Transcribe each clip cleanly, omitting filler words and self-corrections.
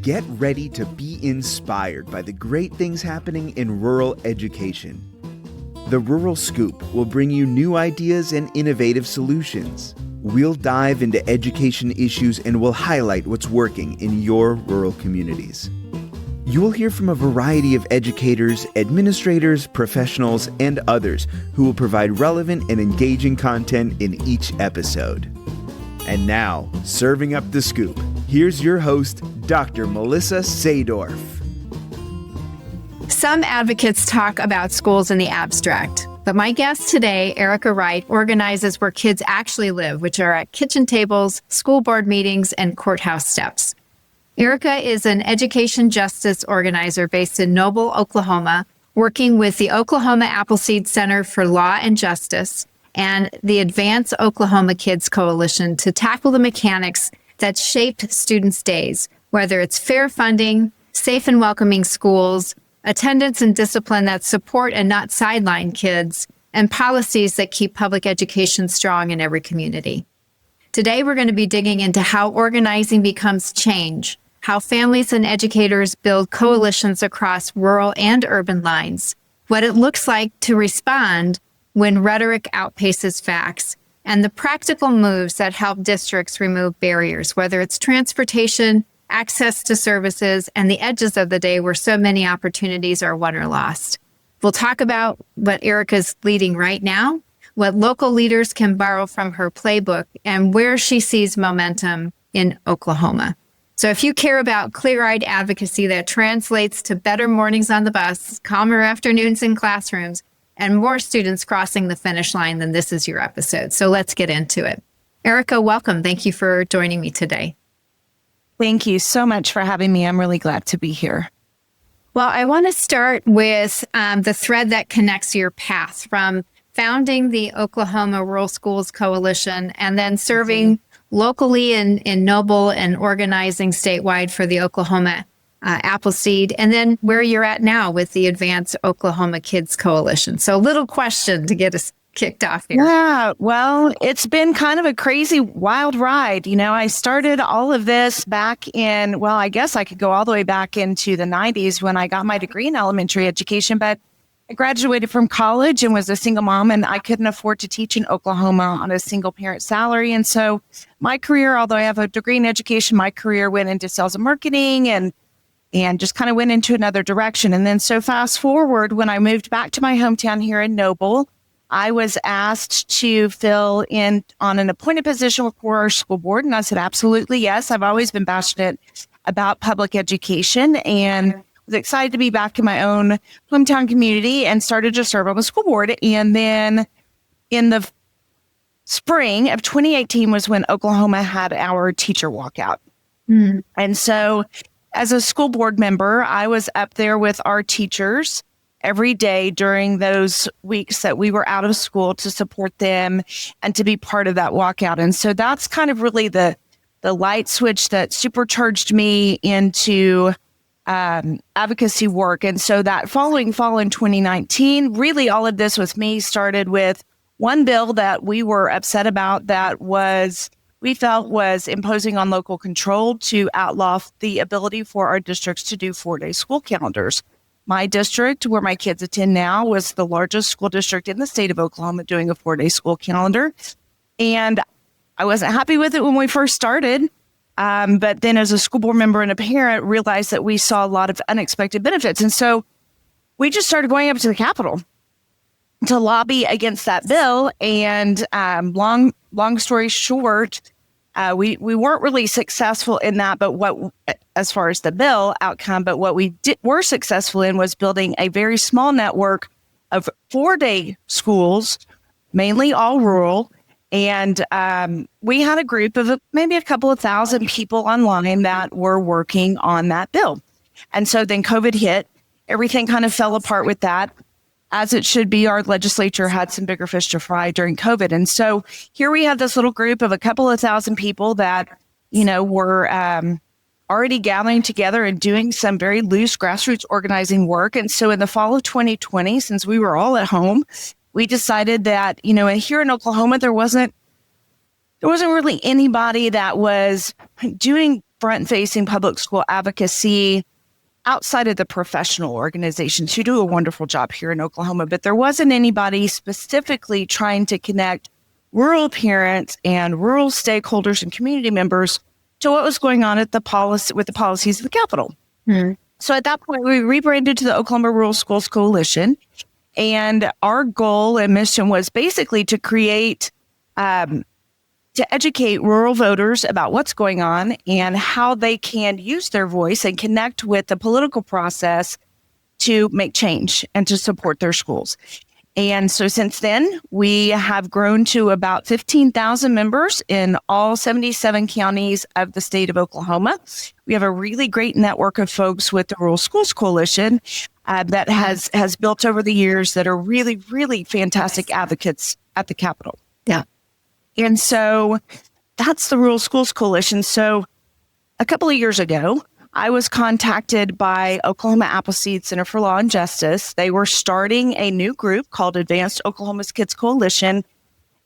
Get ready to be inspired by the great things happening in rural education. The Rural Scoop will bring you new ideas and innovative solutions. We'll dive into education issues and we'll highlight what's working in your rural communities. You'll hear from a variety of educators, administrators, professionals, and others who will provide relevant and engaging content in each episode. And now, serving up the scoop, here's your host, Dr. Melissa Sadorf. Some advocates talk about schools in the abstract, but my guest today, Erika Wright, organizes where kids actually live, which are at kitchen tables, school board meetings, and courthouse steps. Erika is an education justice organizer based in Noble, Oklahoma, working with the Oklahoma Appleseed Center for Law and Justice and the Advance Oklahoma Kids Coalition to tackle the mechanics that shape students' days, whether it's fair funding, safe and welcoming schools, attendance and discipline that support and not sideline kids, and policies that keep public education strong in every community. Today, we're going to be digging into how organizing becomes change, how families and educators build coalitions across rural and urban lines, what it looks like to respond when rhetoric outpaces facts, and the practical moves that help districts remove barriers, whether it's transportation, access to services, and the edges of the day where so many opportunities are won or lost. We'll talk about what Erika's leading right now, what local leaders can borrow from her playbook, and where she sees momentum in Oklahoma. So if you care about clear-eyed advocacy that translates to better mornings on the bus, calmer afternoons in classrooms, and more students crossing the finish line, then this is your episode. So let's get into it. Erika, welcome. Thank you for joining me today. Thank you so much for having me. I'm really glad to be here. Well, I want to start with the thread that connects your path from founding the Oklahoma Rural Schools Coalition and then serving locally in Noble and organizing statewide for the Oklahoma Appleseed, and then where you're at now with the Advance Oklahoma Kids Coalition. So a little question to get us kicked off here. Yeah, well, it's been kind of a crazy, wild ride. You know, I started all of this back in, well, I guess I could go all the way back into the 90s when I got my degree in elementary education, but I graduated from college and was a single mom, and I couldn't afford to teach in Oklahoma on a single parent salary. And so my career, although I have a degree in education, my career went into sales and marketing and just kind of went into another direction. And then so fast forward, when I moved back to my hometown here in Noble, I was asked to fill in on an appointed position for our school board. And I said, absolutely, yes. I've always been passionate about public education and was excited to be back in my own hometown community and started to serve on the school board. And then in the spring of 2018 was when Oklahoma had our teacher walkout. And so as a school board member, I was up there with our teachers every day during those weeks that we were out of school to support them and to be part of that walkout. And so that's kind of really the light switch that supercharged me into advocacy work. And so that following fall in 2019, really all of this with me started with one bill that we were upset about that we felt was imposing on local control to outlaw the ability for our districts to do 4-day school calendars. My district, where my kids attend now, was the largest school district in the state of Oklahoma doing a 4-day school calendar. And I wasn't happy with it when we first started. But then as a school board member and a parent, realized that we saw a lot of unexpected benefits. And so we just started going up to the Capitol to lobby against that bill. And long story short, we weren't really successful in that, but as far as the bill outcome, but what we were successful in was building a very small network of 4-day schools, mainly all rural. And we had a group of maybe a couple of thousand people online that were working on that bill. And so then COVID hit, everything kind of fell apart with that. As it should be, our legislature had some bigger fish to fry during COVID. And so here we have this little group of a couple of thousand people that, were already gathering together and doing some very loose grassroots organizing work. And so in the fall of 2020, since we were all at home, we decided that, here in Oklahoma, there wasn't really anybody that was doing front-facing public school advocacy outside of the professional organizations who do a wonderful job here in Oklahoma, but there wasn't anybody specifically trying to connect rural parents and rural stakeholders and community members to what was going on at the policy with the policies of the Capitol. So at that point, we rebranded to the Oklahoma Rural Schools Coalition, and our goal and mission was basically to create, to educate rural voters about what's going on and how they can use their voice and connect with the political process to make change and to support their schools. And so since then, we have grown to about 15,000 members in all 77 counties of the state of Oklahoma. We have a really great network of folks with the Rural Schools Coalition that has built over the years that are really, really fantastic advocates at the Capitol. Yeah. And so that's the Rural Schools Coalition. So a couple of years ago, I was contacted by Oklahoma Appleseed Center for Law and Justice. They were starting a new group called Advanced Oklahoma's Kids Coalition.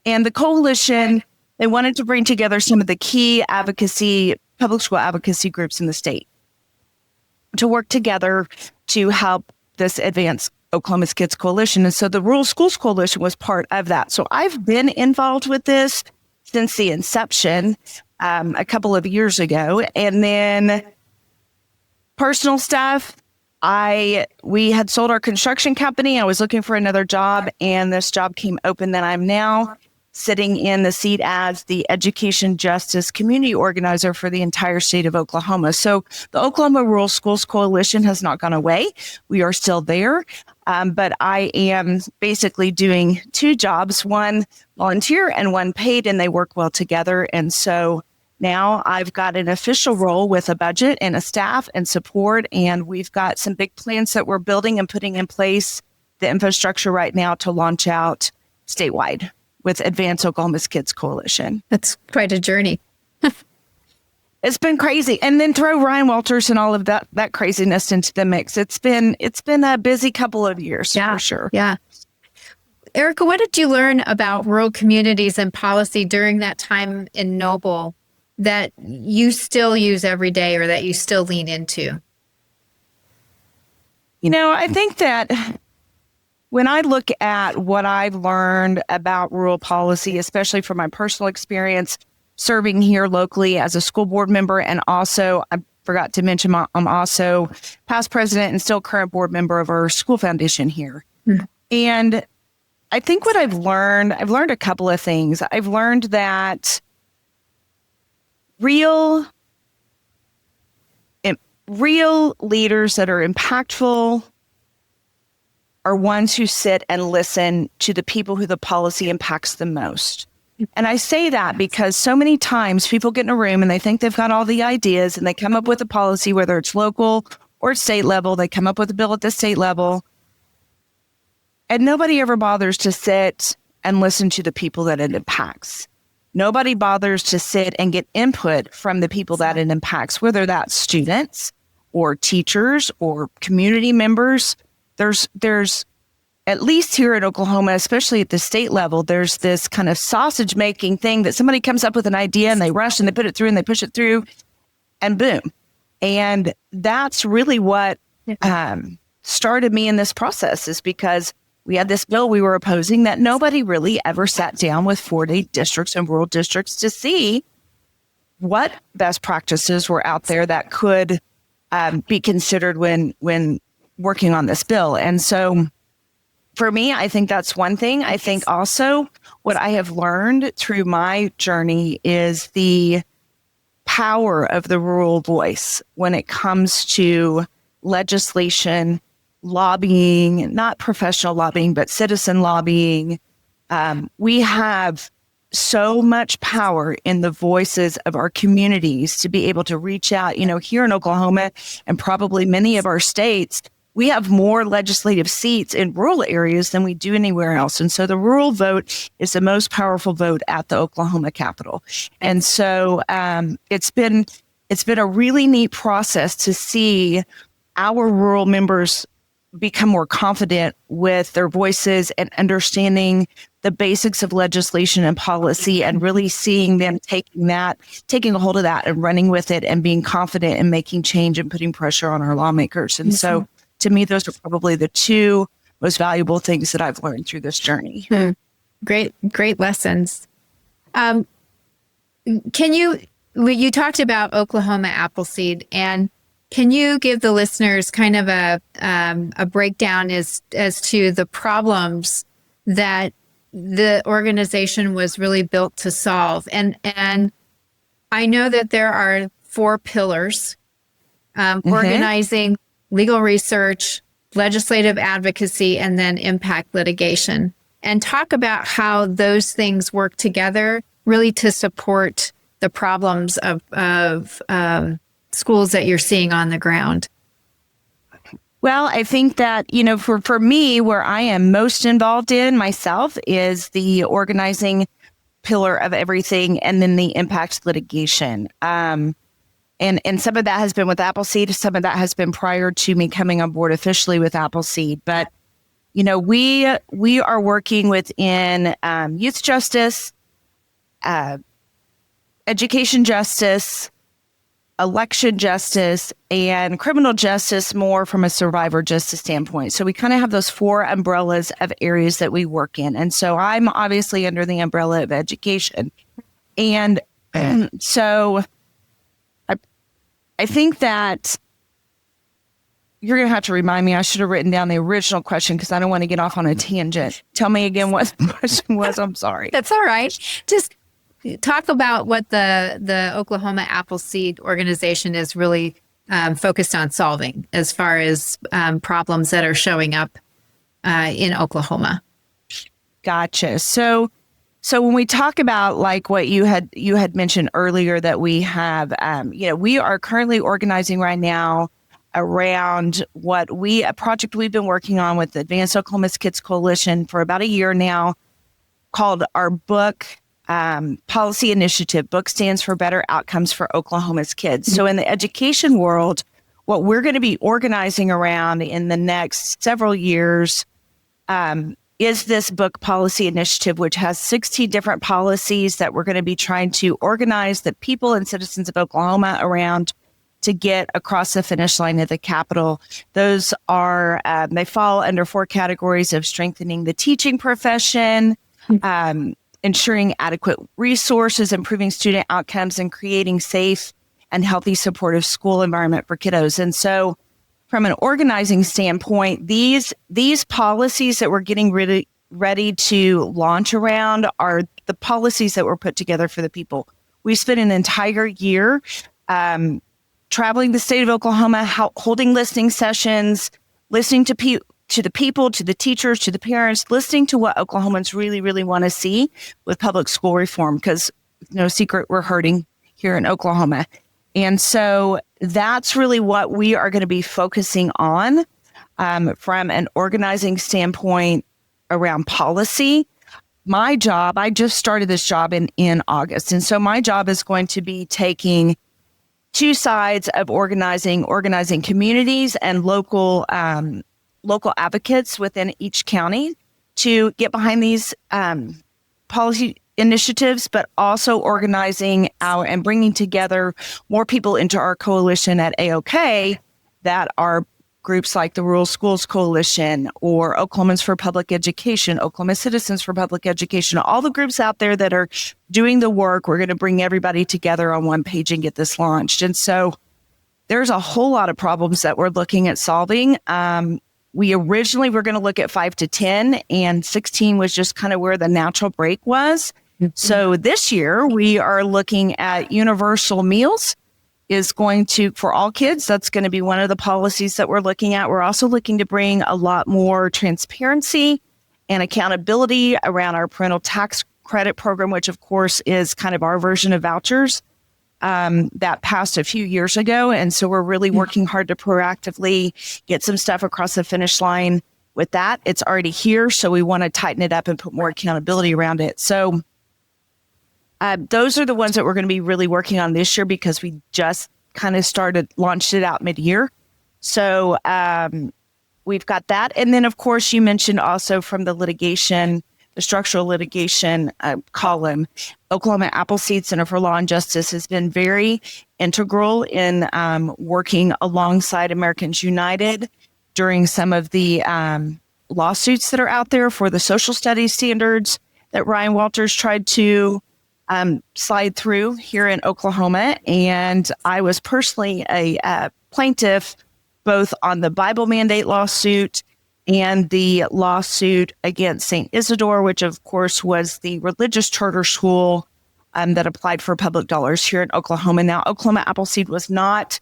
And the coalition, they wanted to bring together some of the key advocacy, public school advocacy groups in the state to work together to help this Advanced Oklahoma's Kids Coalition. And so the Rural Schools Coalition was part of that. So I've been involved with this since the inception a couple of years ago. And then personal stuff, we had sold our construction company. I was looking for another job, and this job came open that I'm now sitting in the seat as the Education Justice Community Organizer for the entire state of Oklahoma. So the Oklahoma Rural Schools Coalition has not gone away. We are still there, but I am basically doing two jobs, one volunteer and one paid, and they work well together. And so now I've got an official role with a budget and a staff and support, and we've got some big plans that we're building and putting in place, the infrastructure right now to launch out statewide with Advanced Oklahoma's Kids Coalition. That's quite a journey. It's been crazy. And then throw Ryan Walters and all of that craziness into the mix. It's been a busy couple of years, for sure. Yeah. Erika, what did you learn about rural communities and policy during that time in Noble that you still use every day or that you still lean into? You know, I think that when I look at what I've learned about rural policy, especially from my personal experience serving here locally as a school board member, and also, I forgot to mention, I'm also past president and still current board member of our school foundation here. And I think what I've learned a couple of things. I've learned that real leaders that are impactful are ones who sit and listen to the people who the policy impacts the most. And I say that because so many times people get in a room and they think they've got all the ideas and they come up with a policy, whether it's local or state level, they come up with a bill at the state level, and nobody ever bothers to sit and listen to the people that it impacts. Nobody bothers to sit and get input from the people that it impacts, whether that's students or teachers or community members. There's at least here in Oklahoma, especially at the state level, there's this kind of sausage making thing that somebody comes up with an idea and they rush and they put it through and they push it through and boom. And that's really what started me in this process, is because we had this bill we were opposing that nobody really ever sat down with 4-day districts and rural districts to see what best practices were out there that could be considered when working on this bill. And so for me, I think that's one thing. I think also what I have learned through my journey is the power of the rural voice when it comes to legislation, lobbying, not professional lobbying, but citizen lobbying. We have so much power in the voices of our communities to be able to reach out. You know, here in Oklahoma and probably many of our states, we have more legislative seats in rural areas than we do anywhere else. And so the rural vote is the most powerful vote at the Oklahoma Capitol. And so it's been a really neat process to see our rural members become more confident with their voices and understanding the basics of legislation and policy, and really seeing them taking a hold of that and running with it and being confident in making change and putting pressure on our lawmakers. And so to me, those are probably the two most valuable things that I've learned through this journey. Great lessons. You talked about Oklahoma Appleseed, and can you give the listeners kind of a breakdown as to the problems that the organization was really built to solve? And I know that there are 4 pillars: organizing, legal research, legislative advocacy, and then impact litigation. And talk about how those things work together really to support the problems of schools that you're seeing on the ground. Well, I think that, for me, where I am most involved in myself is the organizing pillar of everything, and then the impact litigation. And some of that has been with Appleseed. Some of that has been prior to me coming on board officially with Appleseed. But, we are working within youth justice, education justice, election justice, and criminal justice, more from a survivor justice standpoint. So we kind of have those 4 umbrellas of areas that we work in. And so I'm obviously under the umbrella of education. And so I think that you're going to have to remind me. I should have written down the original question because I don't want to get off on a tangent. Tell me again what the question was. I'm sorry. That's all right. Just talk about what the Oklahoma Appleseed organization is really focused on solving as far as problems that are showing up in Oklahoma. Gotcha. So when we talk about like what you had mentioned earlier, that we have, we are currently organizing right now around a project we've been working on with the Advanced Oklahoma Kids Coalition for about a year now, called our book policy initiative. Book stands for Better Outcomes for Oklahoma's Kids. So in the education world, what we're going to be organizing around in the next several years is this book policy initiative, which has 16 different policies that we're going to be trying to organize the people and citizens of Oklahoma around to get across the finish line at the Capitol. Those are, they fall under 4 categories of strengthening the teaching profession, ensuring adequate resources, improving student outcomes, and creating safe and healthy supportive school environment for kiddos. And so from an organizing standpoint, these policies that we're getting ready to launch around are the policies that were put together for the people. We spent an entire year traveling the state of Oklahoma, holding listening sessions, listening to the people, to the teachers, to the parents, listening to what Oklahomans really, really want to see with public school reform, because no secret, we're hurting here in Oklahoma. And so that's really what we are going to be focusing on from an organizing standpoint around policy. My job, I just started this job in August. And so my job is going to be taking 2 sides of organizing communities and local advocates within each county to get behind these policy initiatives, but also organizing out and bringing together more people into our coalition at AOK that are groups like the Rural Schools Coalition or Oklahomans for Public Education, Oklahoma Citizens for Public Education, all the groups out there that are doing the work. We're going to bring everybody together on one page and get this launched. And so there's a whole lot of problems that we're looking at solving. We originally were going to look at 5 to 10, and 16 was just kind of where the natural break was. Mm-hmm. So this year we are looking at universal meals is going to, for all kids, that's going to be one of the policies that we're looking at. We're also looking to bring a lot more transparency and accountability around our parental tax credit program, which of course is kind of our version of vouchers that passed a few years ago. And so we're really working hard to proactively get some stuff across the finish line with that. It's already here, so we want to tighten it up and put more accountability around it. So those are the ones that we're going to be really working on this year because we just kind of launched it out mid-year. So we've got that. And then, of course, you mentioned also from the litigation the structural litigation column. Oklahoma Appleseed Center for Law and Justice has been very integral in working alongside Americans United during some of the lawsuits that are out there for the social studies standards that Ryan Walters tried to slide through here in Oklahoma. And I was personally a plaintiff both on the Bible mandate lawsuit and the lawsuit against St. Isidore, which of course was the religious charter school that applied for public dollars here in Oklahoma. Now, Oklahoma Appleseed was not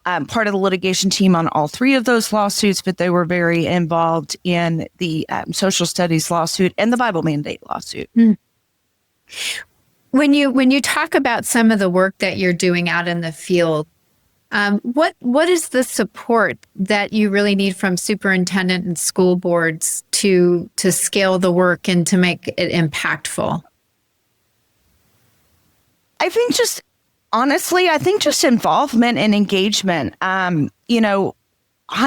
part of the litigation team on all three of those lawsuits, but they were very involved in the social studies lawsuit and the Bible mandate lawsuit. When you talk about some of the work that you're doing out in the field, what is the support that you really need from superintendent and school boards to scale the work and to make it impactful? I think just involvement and engagement. I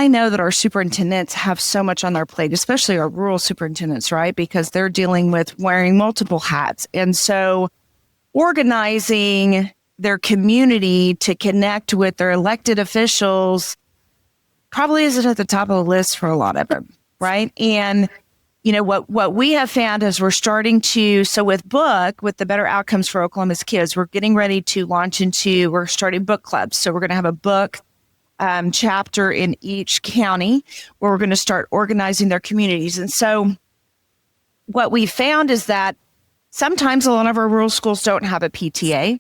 know that our superintendents have so much on their plate, especially our rural superintendents, right? Because they're dealing with wearing multiple hats. And so organizing their community to connect with their elected officials probably isn't at the top of the list for a lot of them, right? And what we have found is we're starting to, so with the Better Outcomes for Oklahoma's Kids, we're getting ready to we're starting book clubs. So we're going to have a book chapter in each county where we're going to start organizing their communities. And so what we found is that sometimes a lot of our rural schools don't have a PTA.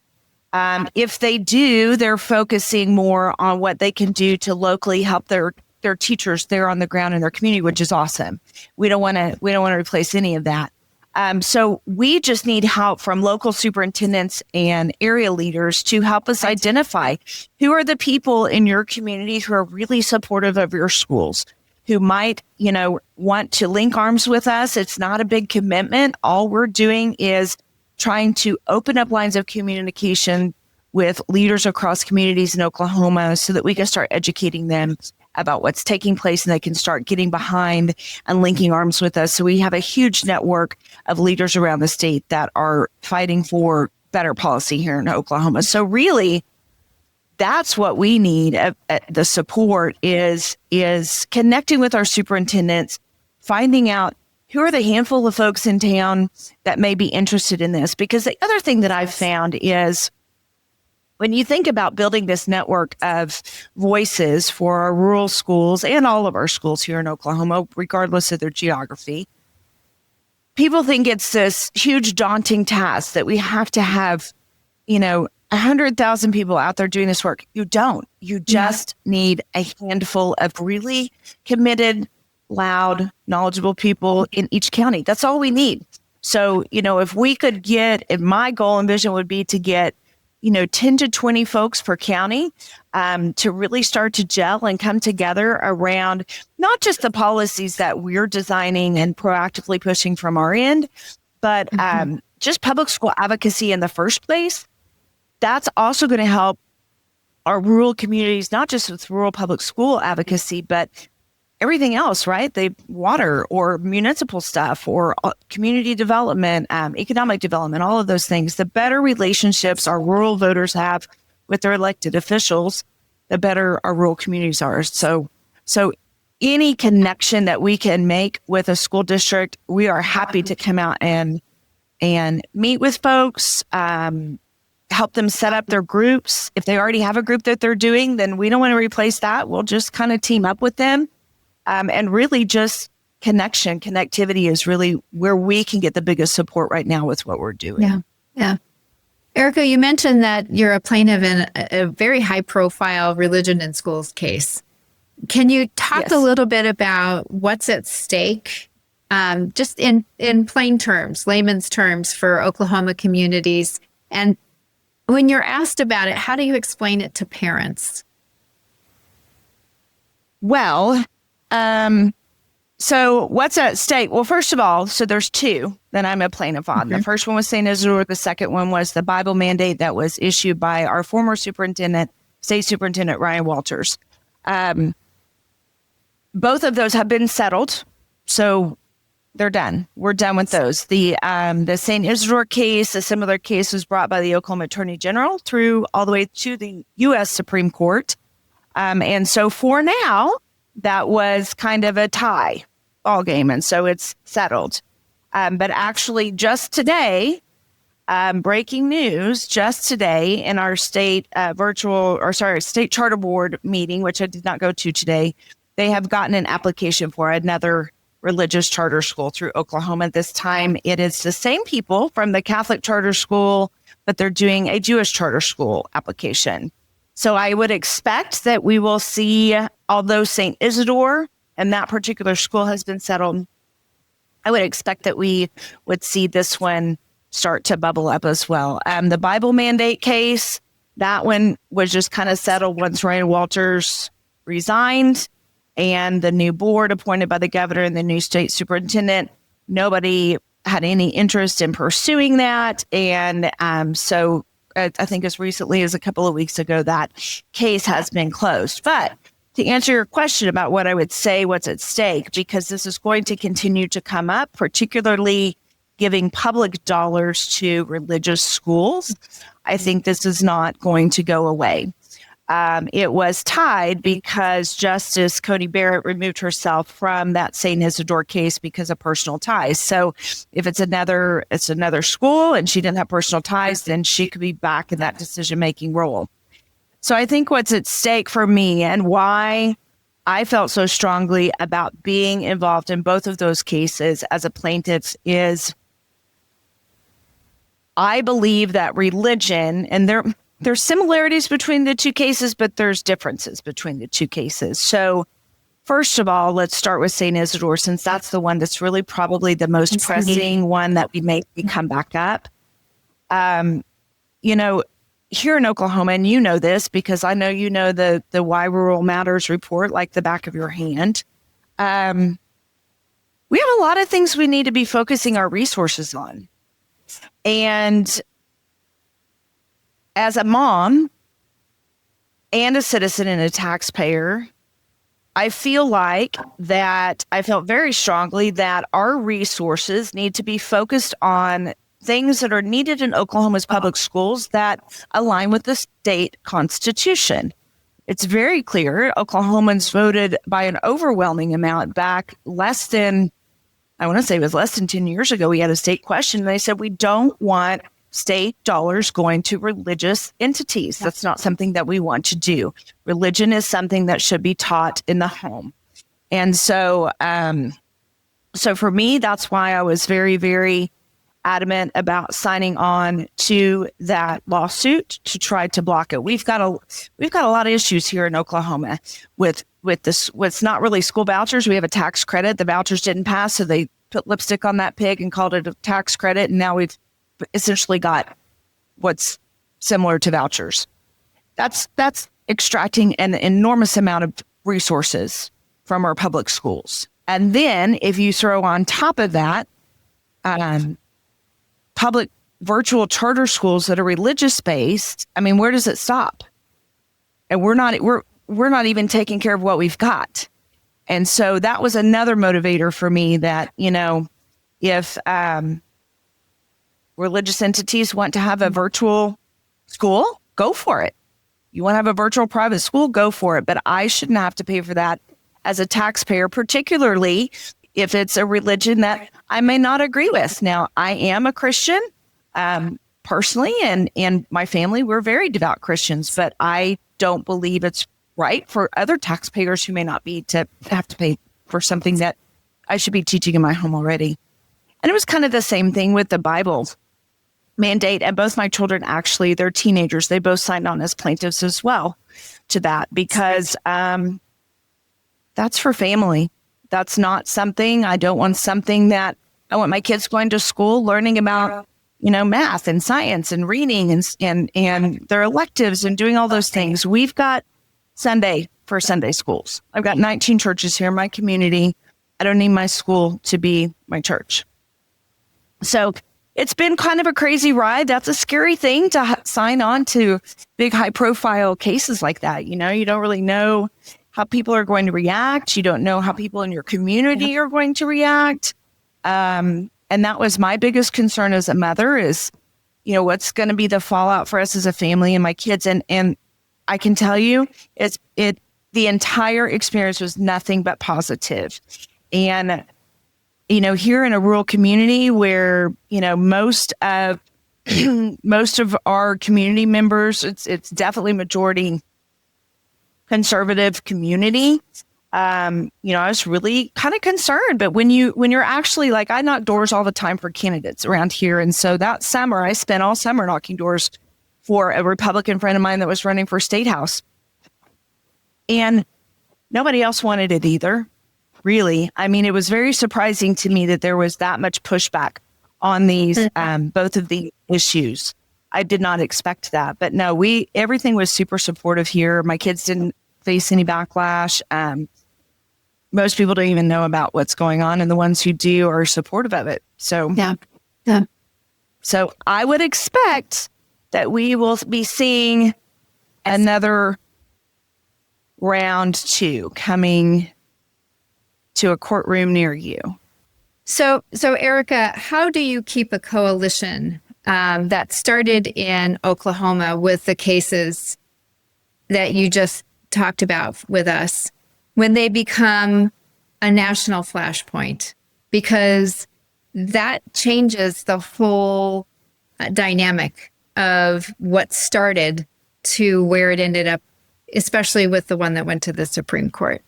If they do, they're focusing more on what they can do to locally help their teachers there on the ground in their community, which is awesome. We don't want to replace any of that. So we just need help from local superintendents and area leaders to help us identify who are the people in your community who are really supportive of your schools, who might, want to link arms with us. It's not a big commitment. All we're doing is trying to open up lines of communication with leaders across communities in Oklahoma so that we can start educating them about what's taking place and they can start getting behind and linking arms with us. So we have a huge network of leaders around the state that are fighting for better policy here in Oklahoma. So really, that's what we need. The support is connecting with our superintendents, finding out who are the handful of folks in town that may be interested in this. Because the other thing that I've found is when you think about building this network of voices for our rural schools and all of our schools here in Oklahoma, regardless of their geography, people think it's this huge daunting task that we have to have, 100,000 people out there doing this work. You don't. You just need a handful of really committed, loud, knowledgeable people in each county. That's all we need. So, if we could if my goal and vision would be to get 10 to 20 folks per county to really start to gel and come together around not just the policies that we're designing and proactively pushing from our end, but just public school advocacy in the first place. That's also going to help our rural communities, not just with rural public school advocacy, but everything else, right? The water or municipal stuff or community development, economic development, all of those things. The better relationships our rural voters have with their elected officials, the better our rural communities are. So any connection that we can make with a school district, we are happy to come out and meet with folks, help them set up their groups. If they already have a group that they're doing, then we don't want to replace that. We'll just kind of team up with them. And really just connectivity is really where we can get the biggest support right now with what we're doing. Yeah. Erika, you mentioned that you're a plaintiff in a very high profile religion in schools case. Can you talk a little bit about what's at stake, just in plain terms, layman's terms for Oklahoma communities? And when you're asked about it, how do you explain it to parents? Well, so what's at stake? Well, first of all, so there's two that I'm a plaintiff on. The first one was St. Isidore. The second one was the Bible mandate that was issued by our former superintendent, State Superintendent Ryan Walters. Both of those have been settled. So they're done. We're done with those. The St. Isidore case, a similar case, was brought by the Oklahoma Attorney General through all the way to the U.S. Supreme Court. And so for now, that was kind of a tie ball game. And so it's settled. But actually just today, breaking news, just today in our state state charter board meeting, which I did not go to today, they have gotten an application for another religious charter school through Oklahoma. This time it is the same people from the Catholic charter school, but they're doing a Jewish charter school application. So I would expect that we will see, although St. Isidore and that particular school has been settled, I would expect that we would see this one start to bubble up as well. The Bible mandate case, that one was just kind of settled once Ryan Walters resigned and the new board appointed by the governor and the new state superintendent. Nobody had any interest in pursuing that. And so I think as recently as a couple of weeks ago, that case has been closed. But to answer your question about what I would say, what's at stake, because this is going to continue to come up, particularly giving public dollars to religious schools, I think this is not going to go away. It was tied because Justice Coney Barrett removed herself from that St. Isidore case because of personal ties. So if it's another school and she didn't have personal ties, then she could be back in that decision-making role. So I think what's at stake for me and why I felt so strongly about being involved in both of those cases as a plaintiff is I believe that religion, and there's similarities between the two cases, but there's differences between the two cases. So first of all, let's start with St. Isidore, since that's the one that's really probably the most pressing one that we may come back up. Here in Oklahoma, and you know this because I know you know the Why Rural Matters report like the back of your hand. We have a lot of things we need to be focusing our resources on. And as a mom and a citizen and a taxpayer, I feel like that I felt very strongly that our resources need to be focused on things that are needed in Oklahoma's public schools that align with the state constitution. It's very clear Oklahomans voted by an overwhelming amount back less than 10 years ago. We had a state question and they said, we don't want state dollars going to religious entities. That's not something that we want to do. Religion is something that should be taught in the home. And so for me, that's why I was very, very adamant about signing on to that lawsuit to try to block it. We've got a lot of issues here in Oklahoma with this. What's not really school vouchers. We have a tax credit. The vouchers didn't pass, so they put lipstick on that pig and called it a tax credit. And now we've essentially got what's similar to vouchers. That's extracting an enormous amount of resources from our public schools. And then if you throw on top of that, public virtual charter schools that are religious based, I mean, where does it stop? And we're not even taking care of what we've got. And so that was another motivator for me that, if religious entities want to have a virtual school, go for it. You want to have a virtual private school, go for it. But I shouldn't have to pay for that as a taxpayer, particularly if it's a religion that I may not agree with. Now, I am a Christian personally, and my family, we're very devout Christians, but I don't believe it's right for other taxpayers who may not be to have to pay for something that I should be teaching in my home already. And it was kind of the same thing with the Bible mandate. And both my children, actually, they're teenagers. They both signed on as plaintiffs as well to that because that's for family. That's not something, I don't want something that I want my kids going to school learning about, math and science and reading and their electives and doing all those things. We've got Sunday for Sunday schools. I've got 19 churches here in my community. I don't need my school to be my church. So it's been kind of a crazy ride. That's a scary thing to sign on to big high profile cases like that. You don't really know how people are going to react. You don't know how people in your community are going to react. And that was my biggest concern as a mother is, what's going to be the fallout for us as a family and my kids. And I can tell you, the entire experience was nothing but positive. And, here in a rural community where, most of our community members, it's definitely majority conservative community. I was really kind of concerned, but when you're actually like, I knock doors all the time for candidates around here. And so that summer I spent all summer knocking doors for a Republican friend of mine that was running for state house. And nobody else wanted it either, really. I mean, it was very surprising to me that there was that much pushback on these, both of the issues. I did not expect that, but no, everything was super supportive here. My kids didn't face any backlash. Most people don't even know about what's going on, and the ones who do are supportive of it. So, yeah. So I would expect that we will be seeing another round 2 coming to a courtroom near you. So Erika, how do you keep a coalition that started in Oklahoma with the cases that you just talked about with us when they become a national flashpoint? Because that changes the whole dynamic of what started to where it ended up, especially with the one that went to the Supreme Court.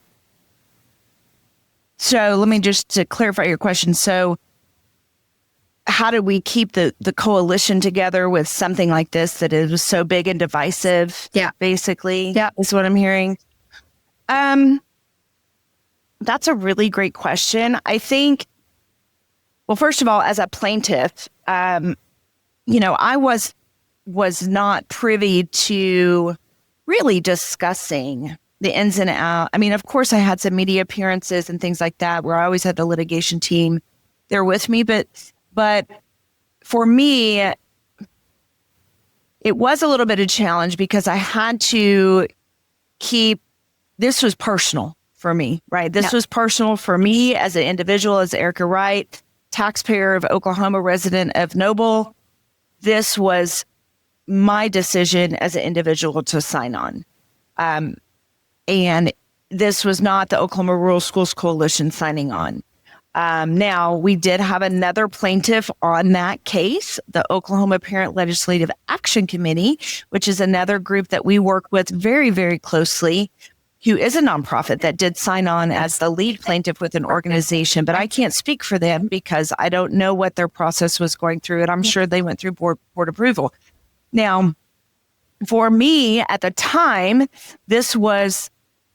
So let me just to clarify your question. So how do we keep the coalition together with something like this that is so big and divisive? Yeah. Basically, is what I'm hearing. That's a really great question. I think, well, first of all, as a plaintiff, I was not privy to really discussing the ins and outs. I mean, of course, I had some media appearances and things like that where I always had the litigation team there with me. But for me, it was a little bit of a challenge because I had to this was personal for me, right? This was personal for me as an individual, as Erika Wright, taxpayer of Oklahoma, resident of Noble. This was my decision as an individual to sign on. And this was not the Oklahoma Rural Schools Coalition signing on. Now, we did have another plaintiff on that case, the Oklahoma Parent Legislative Action Committee, which is another group that we work with very, very closely, who is a nonprofit that did sign on as the lead plaintiff with an organization. But I can't speak for them because I don't know what their process was going through, and I'm sure they went through board approval. Now, for me at the time,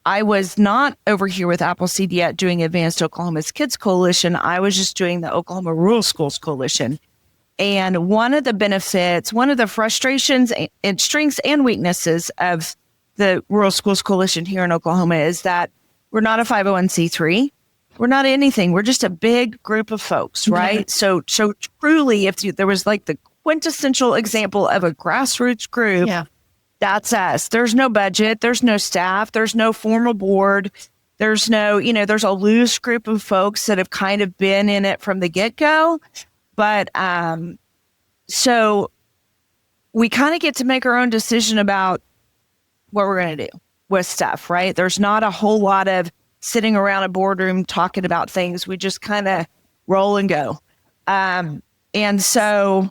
I was not over here with Appleseed yet doing Advanced Oklahoma's Kids Coalition. I was just doing the Oklahoma Rural Schools Coalition. And one of the benefits, one of the frustrations and strengths and weaknesses of the Rural Schools Coalition here in Oklahoma is that we're not a 501c3. We're not anything. We're just a big group of folks, right? So truly, if there was like the quintessential example of a grassroots group, that's us. There's no budget. There's no staff. There's no formal board. There's no, there's a loose group of folks that have kind of been in it from the get-go. But so we kind of get to make our own decision about what we're going to do with stuff, right? There's not a whole lot of sitting around a boardroom talking about things. We just kind of roll and go. And so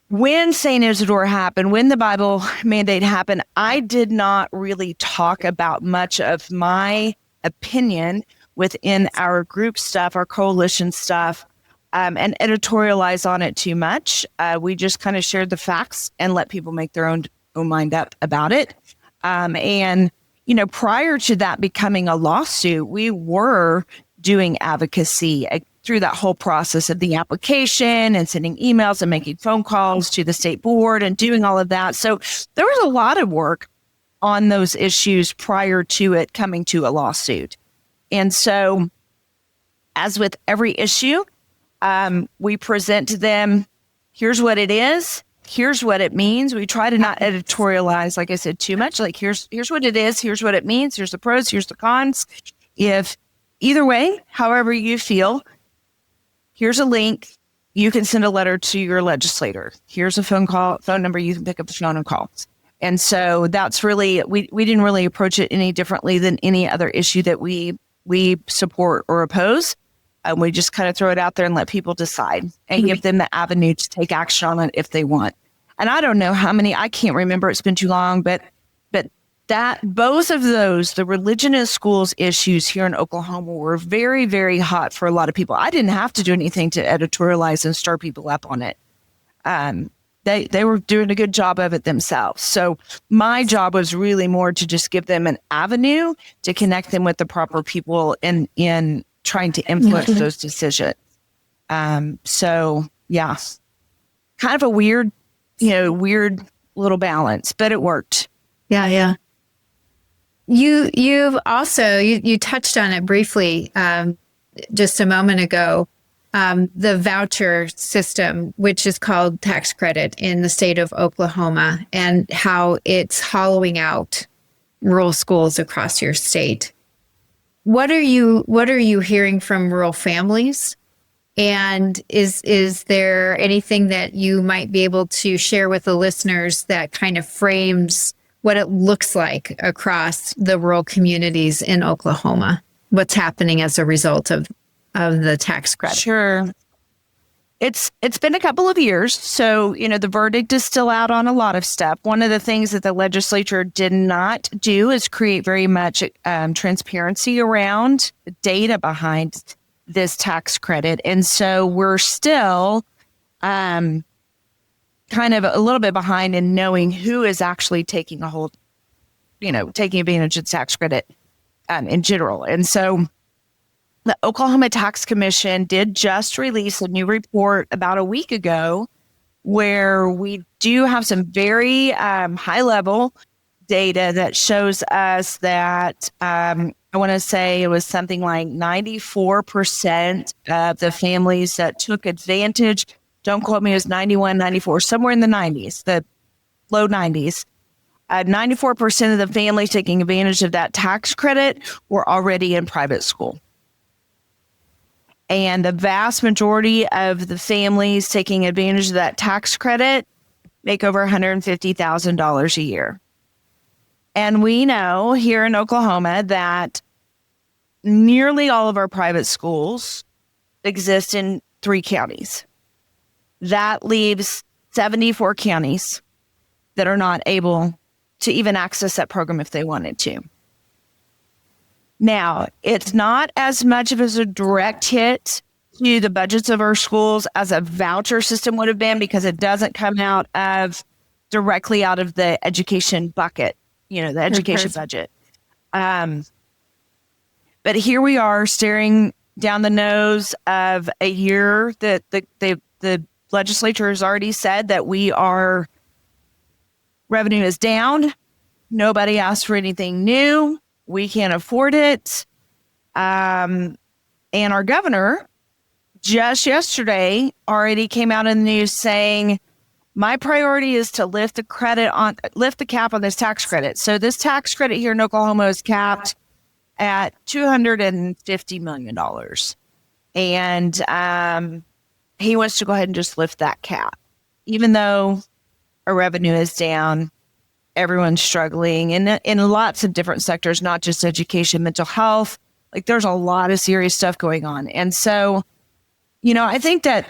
when St. Isidore happened, when the Bible mandate happened, I did not really talk about much of my opinion within our group stuff, our coalition stuff, and editorialize on it too much. We just kind of shared the facts and let people make their own mind up about it. And, prior to that becoming a lawsuit, we were doing advocacy through that whole process of the application and sending emails and making phone calls to the state board and doing all of that. So there was a lot of work on those issues prior to it coming to a lawsuit. And so as with every issue, we present to them, here's what it is. Here's what it means. We try to not editorialize, like I said, too much. Like, here's what it is. Here's what it means. Here's the pros. Here's the cons. If either way, however you feel, here's a link. You can send a letter to your legislator. Here's a phone number. You can pick up the phone and call. And so that's really, we didn't really approach it any differently than any other issue that we support or oppose. We just kind of throw it out there and let people decide and give them the avenue to take action on it if they want. And I don't know how many, I can't remember, it's been too long, but that both of those, the religion in schools issues here in Oklahoma, were very, very hot for a lot of people. I didn't have to do anything to editorialize and stir people up on it. They were doing a good job of it themselves. So my job was really more to just give them an avenue to connect them with the proper people in trying to influence those decisions. So yeah, kind of a weird little balance, but it worked. Yeah. You've also, you touched on it briefly just a moment ago, the voucher system, which is called tax credit in the state of Oklahoma, and how it's hollowing out rural schools across your state. What are you hearing from rural families? And is there anything that you might be able to share with the listeners that kind of frames what it looks like across the rural communities in Oklahoma? What's happening as a result of the tax credit? Sure. It's been a couple of years. So, the verdict is still out on a lot of stuff. One of the things that the legislature did not do is create very much transparency around the data behind this tax credit. And so we're still kind of a little bit behind in knowing who is actually taking advantage of the tax credit in general. And so the Oklahoma Tax Commission did just release a new report about a week ago where we do have some very high level data that shows us that I want to say it was something like 94% of the families that took advantage, don't quote me, it was 91, 94, somewhere in the 90s, the low 90s. 94% of the families taking advantage of that tax credit were already in private school. And the vast majority of the families taking advantage of that tax credit make over $150,000 a year. And we know here in Oklahoma that nearly all of our private schools exist in 3 counties. That leaves 74 counties that are not able to even access that program if they wanted to. Now, it's not as much of a direct hit to the budgets of our schools as a voucher system would have been, because it doesn't come directly out of the education bucket, the education budget. But here we are staring down the nose of a year that the legislature has already said that revenue is down. Nobody asked for anything new. We can't afford it. And our governor just yesterday already came out in the news saying, my priority is to lift the cap on this tax credit. So this tax credit here in Oklahoma is capped at $250 million. And he wants to go ahead and just lift that cap. Even though our revenue is down, everyone's struggling in lots of different sectors, not just education, mental health. Like, there's a lot of serious stuff going on. And so, I think that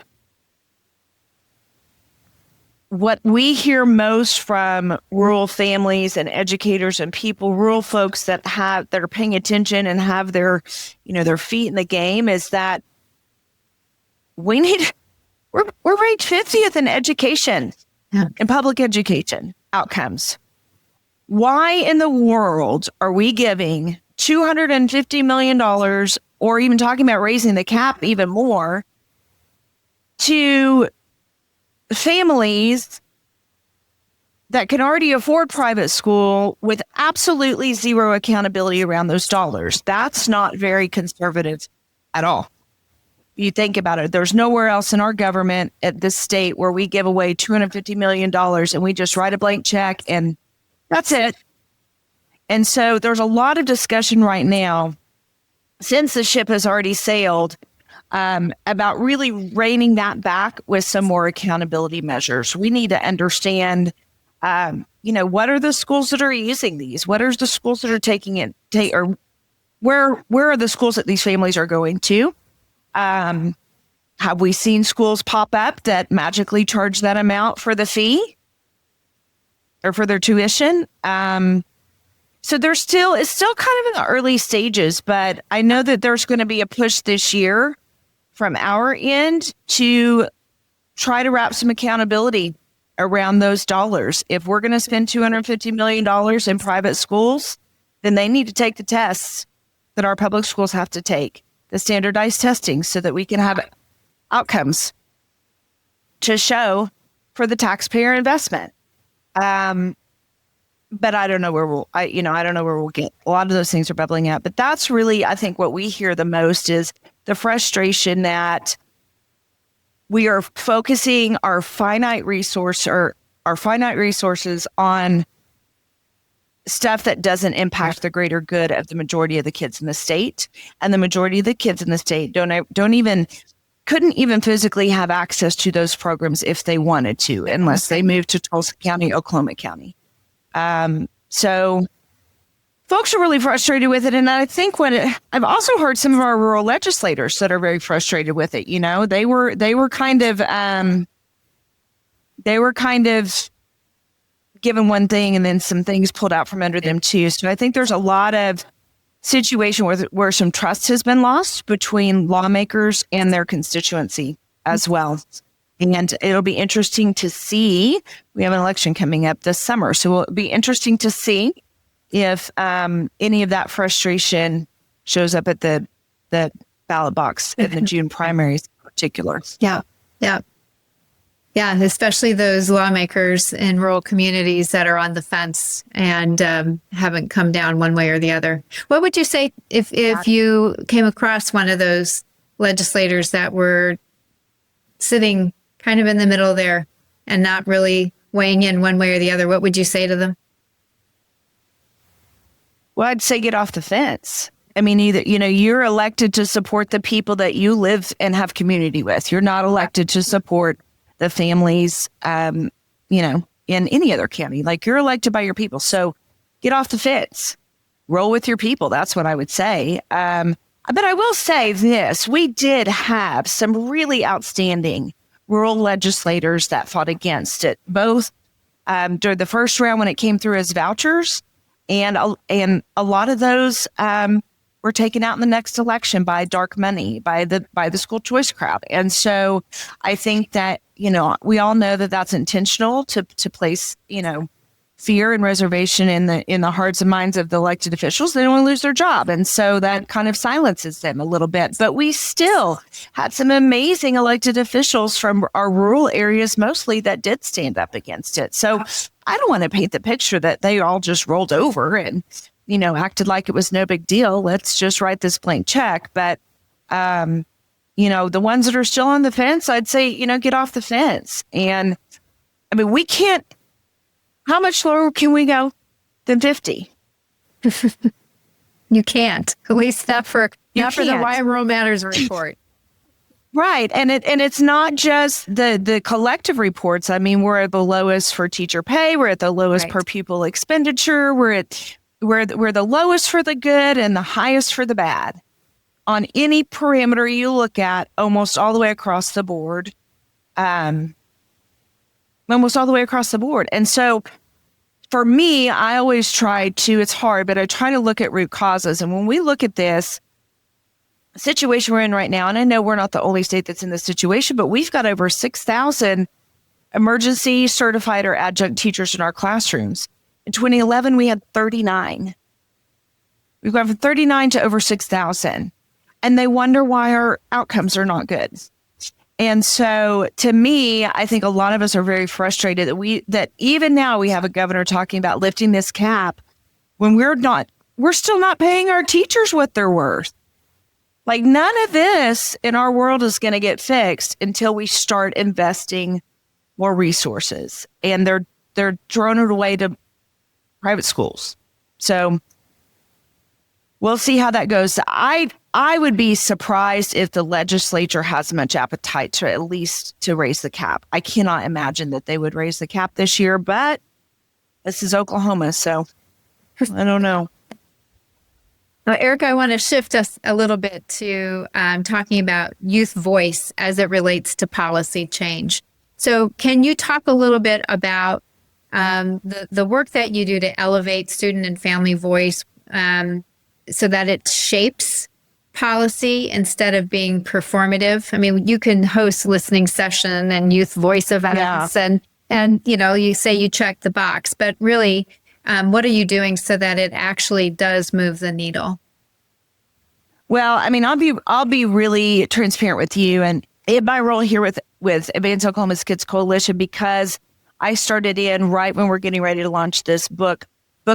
what we hear most from rural families and educators and people, rural folks that are paying attention and have their feet in the game, is that we're ranked 50th in education, in public education outcomes. Why in the world are we giving $250 million, or even talking about raising the cap even more, to families that can already afford private school with absolutely zero accountability around those dollars? That's not very conservative at all. You think about it, there's nowhere else in our government at this state where we give away $250 million and we just write a blank check and that's it. And so there's a lot of discussion right now, since the ship has already sailed, about really reining that back with some more accountability measures. We need to understand, what are the schools that are using these? What are the schools that are taking it? Or where are the schools that these families are going to? Have we seen schools pop up that magically charge that amount for the fee or for their tuition? So it's still kind of in the early stages, but I know that there's going to be a push this year from our end to try to wrap some accountability around those dollars. If we're going to spend $250 million in private schools, then they need to take the tests that our public schools have to take, the standardized testing, so that we can have outcomes to show for the taxpayer investment. But I don't know where I don't know where we'll get. A lot of those things are bubbling up, but that's really, I think, what we hear the most is the frustration that we are focusing our finite resources on stuff that doesn't impact the greater good of the majority of the kids in the state. And the majority of the kids in the state couldn't even physically have access to those programs if they wanted to, unless they moved to Tulsa County, Oklahoma County. So folks are really frustrated with it. And I think I've also heard some of our rural legislators that are very frustrated with it. They were kind of given one thing and then some things pulled out from under them too. So I think there's a lot of situation where some trust has been lost between lawmakers and their constituency as well. And it'll be interesting to see. We have an election coming up this summer, so it'll be interesting to see if any of that frustration shows up at the ballot box in the June primaries in particular. Yeah. Especially those lawmakers in rural communities that are on the fence and haven't come down one way or the other. What would you say if you came across one of those legislators that were sitting kind of in the middle there and not really weighing in one way or the other? What would you say to them? Well, I'd say get off the fence. I mean, you're elected to support the people that you live and have community with. You're not elected to support the families, in any other county. Like, you're elected by your people. So get off the fence. Roll with your people. That's what I would say. But I will say this. We did have some really outstanding rural legislators that fought against it, both during the first round when it came through as vouchers, and a lot of those were taken out in the next election by dark money, by the school choice crowd. And so I think that, we all know that that's intentional to place, fear and reservation in the hearts and minds of the elected officials. They don't want to lose their job. And so that kind of silences them a little bit. But we still had some amazing elected officials from our rural areas mostly that did stand up against it. So I don't want to paint the picture that they all just rolled over and, acted like it was no big deal. Let's just write this blank check. But, the ones that are still on the fence, I'd say, get off the fence. And I mean, we can't. How much lower can we go than 50? You can't. At least not for the Why Rural Matters report. Right. And it's not just the collective reports. I mean, we're at the lowest for teacher pay. We're at the lowest per pupil expenditure. We're the lowest for the good and the highest for the bad. On any parameter you look at, almost all the way across the board. And so for me, I always try to, it's hard, but I try to look at root causes. And when we look at this situation we're in right now, and I know we're not the only state that's in this situation, but we've got over 6,000 emergency certified or adjunct teachers in our classrooms. In 2011, we had 39. We've gone from 39 to over 6,000. And they wonder why our outcomes are not good. And so to me, I think a lot of us are very frustrated that even now we have a governor talking about lifting this cap when we're still not paying our teachers what they're worth. Like, none of this in our world is going to get fixed until we start investing more resources, and they're thrown away to private schools. So we'll see how that goes. I would be surprised if the legislature has much appetite to at least to raise the cap. I cannot imagine that they would raise the cap this year, but this is Oklahoma, so I don't know. Well, Erika, I want to shift us a little bit to talking about youth voice as it relates to policy change. So can you talk a little bit about the work that you do to elevate student and family voice so that it shapes policy instead of being performative? I mean, you can host listening session and youth voice events and you say you check the box, but really, what are you doing so that it actually does move the needle? Well, I mean, I'll be really transparent with you, and in my role here with Advanced Oklahoma's Kids Coalition, because I started in right when we're getting ready to launch this book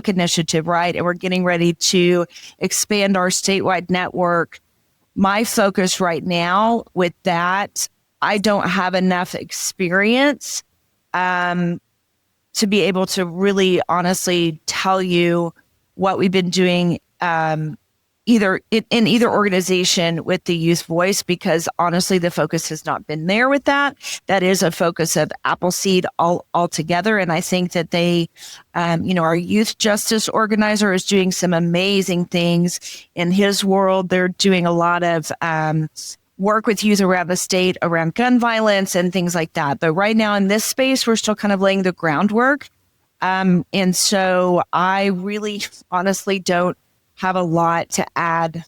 initiative, right, and we're getting ready to expand our statewide network. My focus right now with that, I don't have enough experience to be able to really honestly tell you what we've been doing either in either organization with the youth voice, because honestly, the focus has not been there with that. That is a focus of Appleseed altogether. And I think that they, our youth justice organizer is doing some amazing things in his world. They're doing a lot of work with youth around the state, around gun violence and things like that. But right now in this space, we're still kind of laying the groundwork. And so I really honestly don't have a lot to add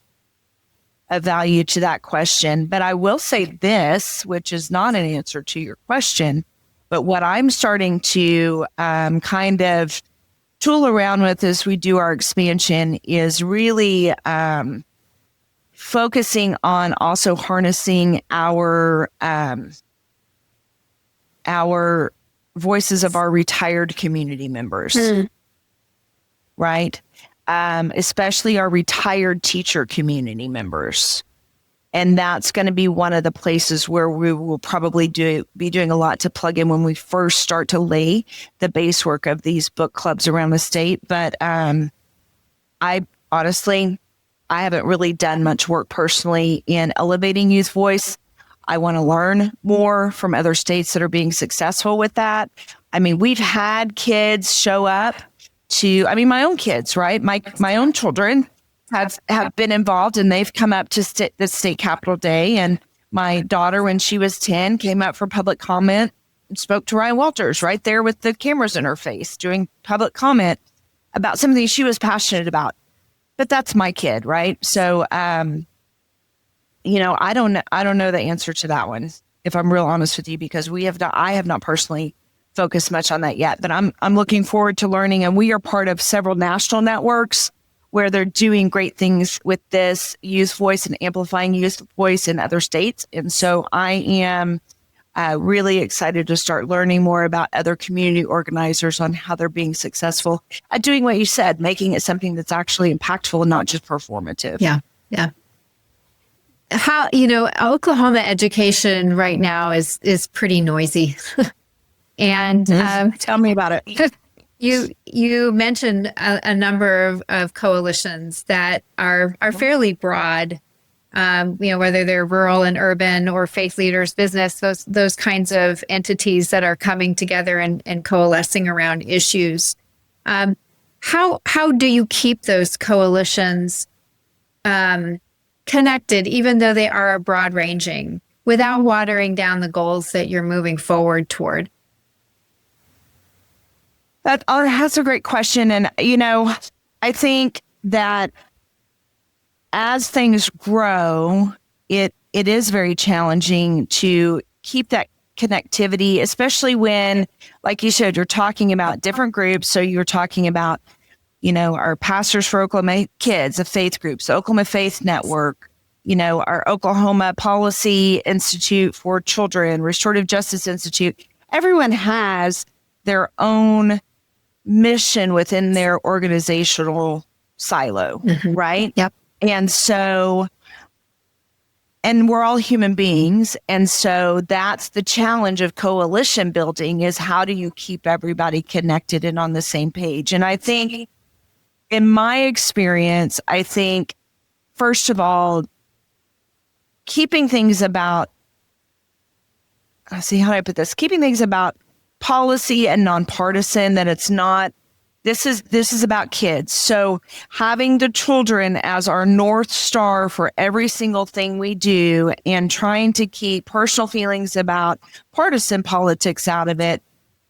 a value to that question. But I will say this, which is not an answer to your question, but what I'm starting to kind of tool around with as we do our expansion is really focusing on also harnessing our voices of our retired community members, right? Especially our retired teacher community members. And that's going to be one of the places where we will probably be doing a lot to plug in when we first start to lay the base work of these book clubs around the state. But I haven't really done much work personally in elevating youth voice. I want to learn more from other states that are being successful with that. I mean, we've had kids show up my own kids, right? My own children have been involved, and they've come up to the state capitol day. And my daughter, when she was 10, came up for public comment and spoke to Ryan Walters right there with the cameras in her face, doing public comment about something she was passionate about. But that's my kid, right? So, I don't know the answer to that one, if I'm real honest with you, because I have not personally focused much on that yet, but I'm looking forward to learning. And we are part of several national networks where they're doing great things with this youth voice and amplifying youth voice in other states. And so I am really excited to start learning more about other community organizers on how they're being successful at doing what you said, making it something that's actually impactful and not just performative. Yeah. How, Oklahoma education right now is pretty noisy. And tell me about it. You mentioned a number of coalitions that are fairly broad, whether they're rural and urban or faith leaders, business, those kinds of entities that are coming together and coalescing around issues. How do you keep those coalitions connected, even though they are broad ranging, without watering down the goals that you're moving forward toward? That's a great question. And, I think that as things grow, it is very challenging to keep that connectivity, especially when, like you said, you're talking about different groups. So you're talking about, our Pastors for Oklahoma Kids, a faith group, so Oklahoma Faith Network, our Oklahoma Policy Institute for Children, Restorative Justice Institute. Everyone has their own mission within their organizational silo, right? Yep. And we're all human beings. And so that's the challenge of coalition building, is how do you keep everybody connected and on the same page? And I think in my experience, first of all, keeping things about, how do I put this? Keeping things about policy and nonpartisan, that it's not, this is about kids. So having the children as our North Star for every single thing we do, and trying to keep personal feelings about partisan politics out of it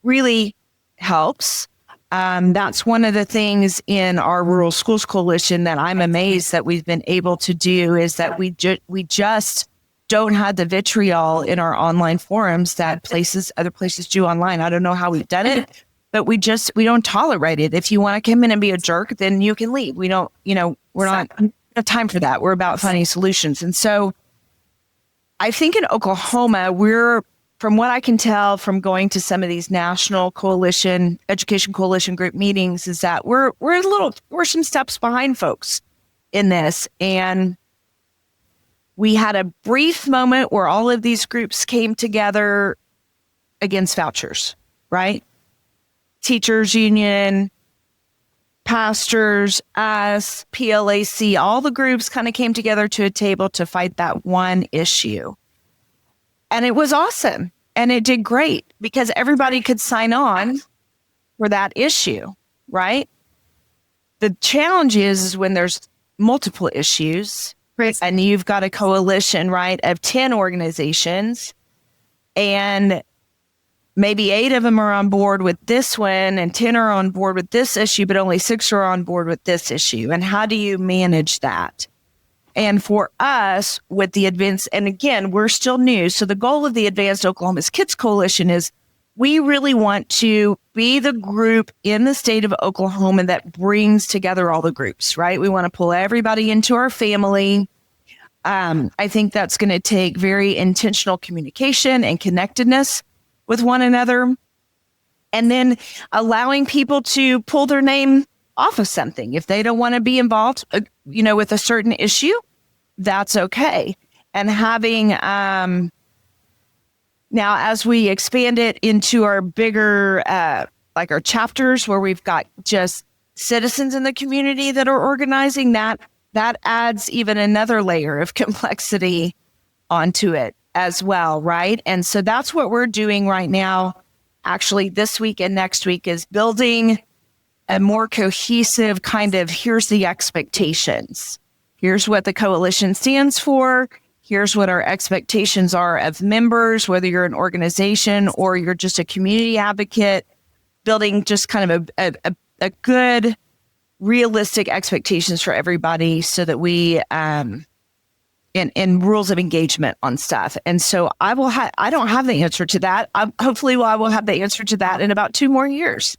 really helps. That's one of the things in our Rural Schools Coalition that I'm amazed that we've been able to do, is that we just don't have the vitriol in our online forums that other places do online. I don't know how we've done it, but we don't tolerate it. If you want to come in and be a jerk, then you can leave. We don't, we're not have time for that. We're about finding solutions. And so I think in Oklahoma, from what I can tell from going to some of these national education coalition group meetings, is that we're some steps behind folks in this. And we had a brief moment where all of these groups came together against vouchers, right? Teachers union, pastors, us, PLAC, all the groups kind of came together to a table to fight that one issue. And it was awesome. And it did great because everybody could sign on for that issue, right? The challenge is when there's multiple issues, right, and you've got a coalition, right, of 10 organizations, and maybe 8 of them are on board with this one and 10 are on board with this issue, but only 6 are on board with this issue. And how do you manage that? And for us, with the Advanced, and again, we're still new. So the goal of the Advanced Oklahoma's Kids Coalition is we really want to be the group in the state of Oklahoma that brings together all the groups, right? We want to pull everybody into our family. I think that's going to take very intentional communication and connectedness with one another. And then allowing people to pull their name off of something. If they don't want to be involved, with a certain issue, that's okay. And having, now, as we expand it into our bigger, like our chapters where we've got just citizens in the community that are organizing, that adds even another layer of complexity onto it as well, right? And so that's what we're doing right now. Actually, this week and next week is building a more cohesive kind of, here's the expectations. Here's what the coalition stands for. Here's what our expectations are of members, whether you're an organization or you're just a community advocate, building just kind of a good, realistic expectations for everybody so that we, in rules of engagement on stuff. And so I don't have the answer to that. Hopefully I will have the answer to that in about 2 more years.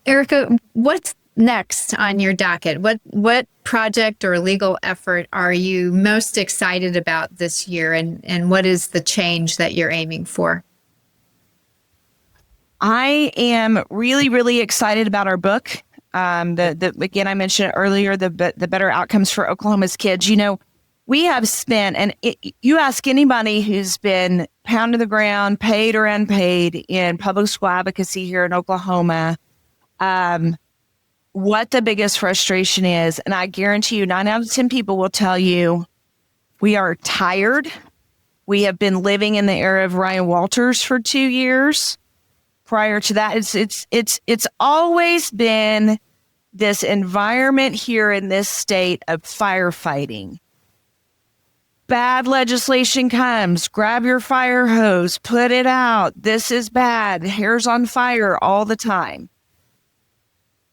Erika, what's next on your docket? What project or legal effort are you most excited about this year, and what is the change that you're aiming for? I am really, really excited about our book. Again, I mentioned it earlier, the Better Outcomes for Oklahoma's Kids. We have spent, and you ask anybody who's been pound to the ground, paid or unpaid, in public school advocacy here in Oklahoma, what the biggest frustration is. And I guarantee you 9 out of 10 people will tell you we are tired. We have been living in the era of Ryan Walters for 2 years. Prior to that, it's always been this environment here in this state of firefighting. Bad legislation comes, grab your fire hose, put it out. This is bad. Hair's on fire all the time.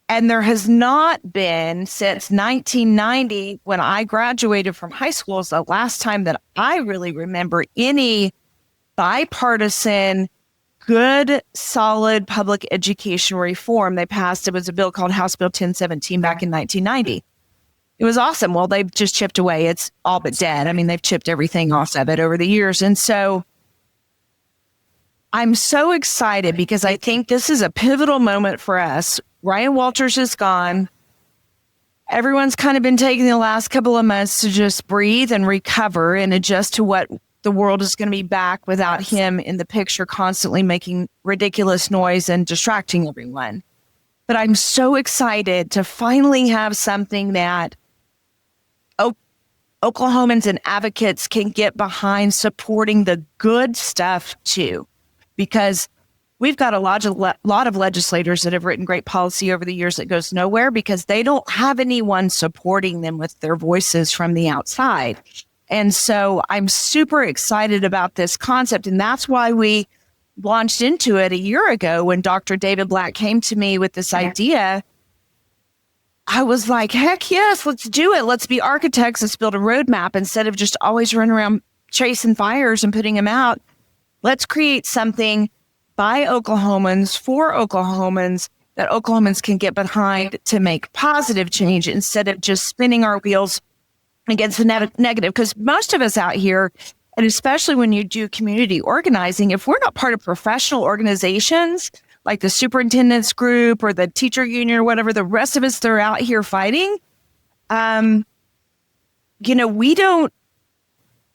And there has not been, since 1990, when I graduated from high school, is the last time that I really remember any bipartisan, good, solid public education reform. They passed, it was a bill called House Bill 1017 back in 1990. It was awesome. Well, they've just chipped away. It's all but dead. I mean, they've chipped everything off of it over the years. And so I'm so excited because I think this is a pivotal moment for us. Ryan Walters is gone. Everyone's kind of been taking the last couple of months to just breathe and recover and adjust to what the world is going to be back without him in the picture, constantly making ridiculous noise and distracting everyone. But I'm so excited to finally have something that Oklahomans and advocates can get behind supporting the good stuff too, because we've got a lot of legislators that have written great policy over the years that goes nowhere because they don't have anyone supporting them with their voices from the outside. And so I'm super excited about this concept. And that's why we launched into it a year ago when Dr. David Black came to me with this idea. I was like, heck yes, let's do it. Let's be architects. Let's build a roadmap instead of just always running around chasing fires and putting them out. Let's create something by Oklahomans for Oklahomans that Oklahomans can get behind to make positive change instead of just spinning our wheels against the negative. Because most of us out here, and especially when you do community organizing, if we're not part of professional organizations like the superintendent's group or the teacher union or whatever, the rest of us that are out here fighting, we don't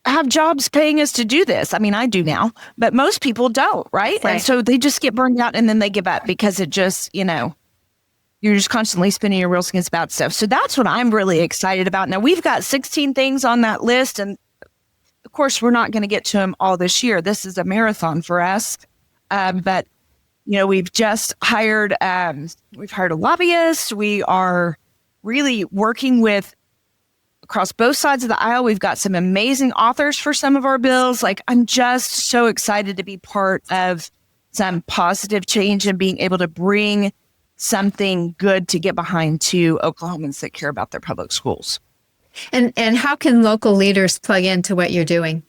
have jobs paying us to do this. I mean, I do now, but most people don't, right? And so they just get burned out and then they give up because it just, you're just constantly spinning your wheels against bad stuff. So that's what I'm really excited about. Now, we've got 16 things on that list. And of course, we're not going to get to them all this year. This is a marathon for us. But, we've just hired, we've hired a lobbyist. We are really working with across both sides of the aisle. We've got some amazing authors for some of our bills. Like, I'm just so excited to be part of some positive change and being able to bring something good to get behind to Oklahomans that care about their public schools. And how can local leaders plug into what you're doing?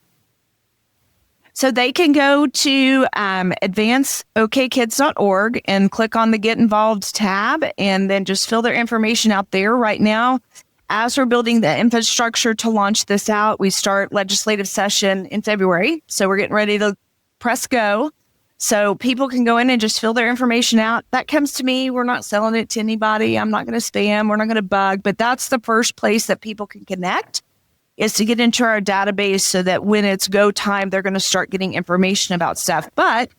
So they can go to advanceokkids.org and click on the Get Involved tab and then just fill their information out there. Right now, as we're building the infrastructure to launch this out, we start legislative session in February. So we're getting ready to press go. So people can go in and just fill their information out. That comes to me. We're not selling it to anybody. I'm not going to spam. We're not going to bug. But that's the first place that people can connect, is to get into our database so that when it's go time, they're going to start getting information about stuff. But,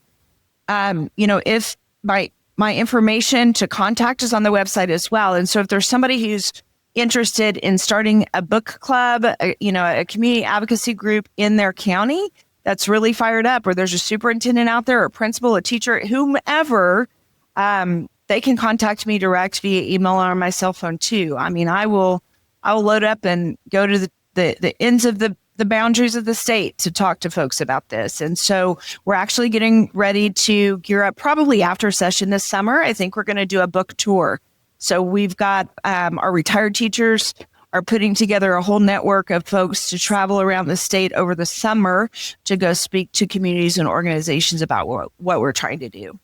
if my information to contact is on the website as well. And so if there's somebody who's interested in starting a book club, a community advocacy group in their county that's really fired up, or there's a superintendent out there, or a principal, a teacher, whomever, they can contact me direct via email or my cell phone too. I mean, I will load up and go to the ends of the boundaries of the state to talk to folks about this. And so we're actually getting ready to gear up probably after session this summer. I think we're going to do a book tour. So we've got our retired teachers are putting together a whole network of folks to travel around the state over the summer to go speak to communities and organizations about what we're trying to do.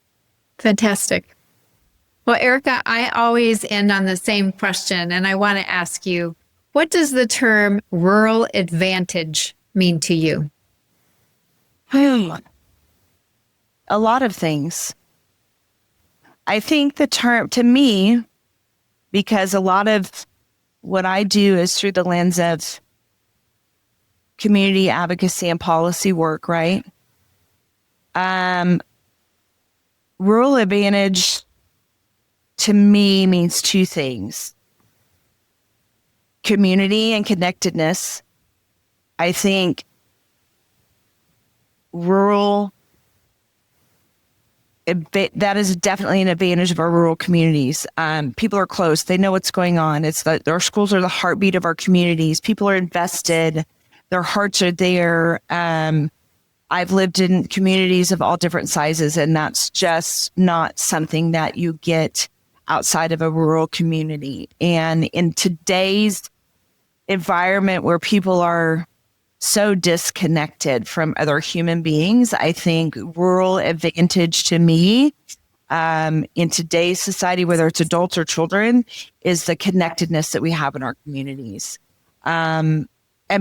Fantastic. Well, Erika, I always end on the same question, and I want to ask you, what does the term rural advantage mean to you? A lot of things. I think the term, to me, because a lot of what I do is through the lens of community advocacy and policy work, right? Rural advantage to me means two things: community and connectedness. I think that is definitely an advantage of our rural communities. People are close. They know what's going on. It's that our schools are the heartbeat of our communities. People are invested. Their hearts are there. I've lived in communities of all different sizes, and that's just not something that you get outside of a rural community. And in today's environment where people are so disconnected from other human beings, I think rural advantage to me in today's society, whether it's adults or children, is the connectedness that we have in our communities. And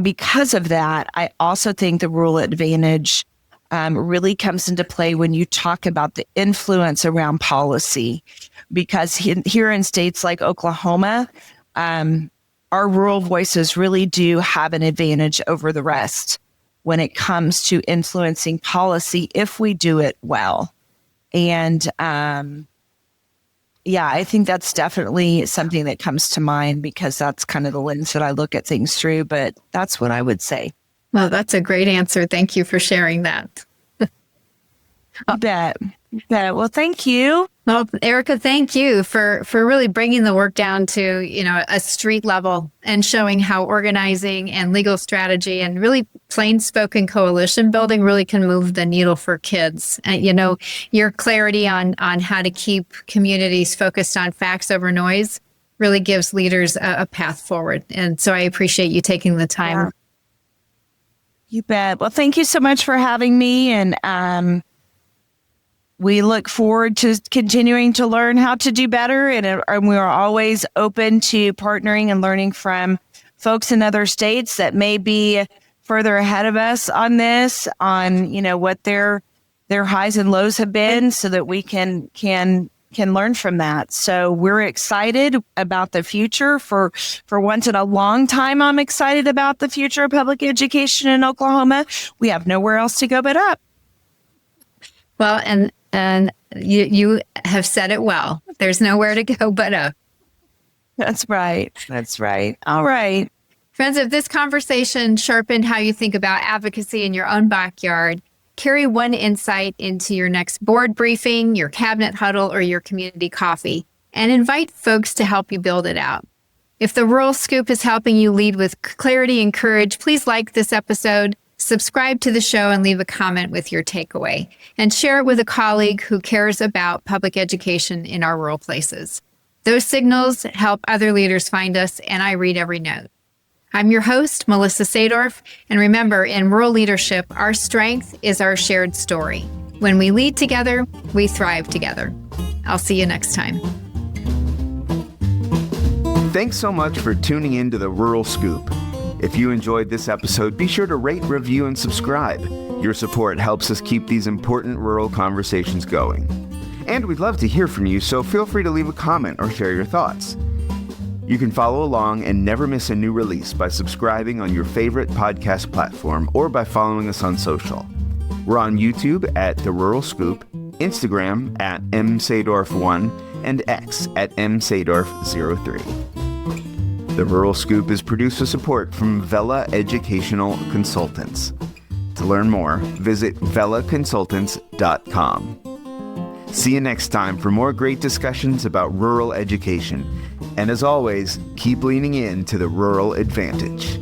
because of that, I also think the rural advantage really comes into play when you talk about the influence around policy. Because here in states like Oklahoma, our rural voices really do have an advantage over the rest when it comes to influencing policy if we do it well. And yeah, I think that's definitely something that comes to mind because that's kind of the lens that I look at things through, but that's what I would say. Well, that's a great answer. Thank you for sharing that. You bet. Well, thank you. Well, Erika, thank you for really bringing the work down to, a street level and showing how organizing and legal strategy and really plain spoken coalition building really can move the needle for kids. Your clarity on how to keep communities focused on facts over noise really gives leaders a path forward. And so I appreciate you taking the time. Yeah. You bet. Well, thank you so much for having me. And, we look forward to continuing to learn how to do better. And we are always open to partnering and learning from folks in other states that may be further ahead of us on this, on, what their highs and lows have been so that we can learn from that. So we're excited about the future. For once in a long time, I'm excited about the future of public education in Oklahoma. We have nowhere else to go but up. Well, and you have said it well. There's nowhere to go but up. That's right. That's right. All right. Friends, if this conversation sharpened how you think about advocacy in your own backyard, carry one insight into your next board briefing, your cabinet huddle, or your community coffee, and invite folks to help you build it out. If the Rural Scoop is helping you lead with clarity and courage, please like this episode, subscribe to the show, and leave a comment with your takeaway, and share it with a colleague who cares about public education in our rural places. Those signals help other leaders find us, and I read every note. I'm your host, Melissa Sadorf, and remember, in rural leadership, our strength is our shared story. When we lead together, we thrive together. I'll see you next time. Thanks so much for tuning in to the Rural Scoop. If you enjoyed this episode, be sure to rate, review, and subscribe. Your support helps us keep these important rural conversations going. And we'd love to hear from you, so feel free to leave a comment or share your thoughts. You can follow along and never miss a new release by subscribing on your favorite podcast platform or by following us on social. We're on YouTube at The Rural Scoop, Instagram at msadorf1, and X at msadorf03. The Rural Scoop is produced with support from Vela Educational Consultants. To learn more, visit velaconsultants.com. See you next time for more great discussions about rural education. And as always, keep leaning in to the rural advantage.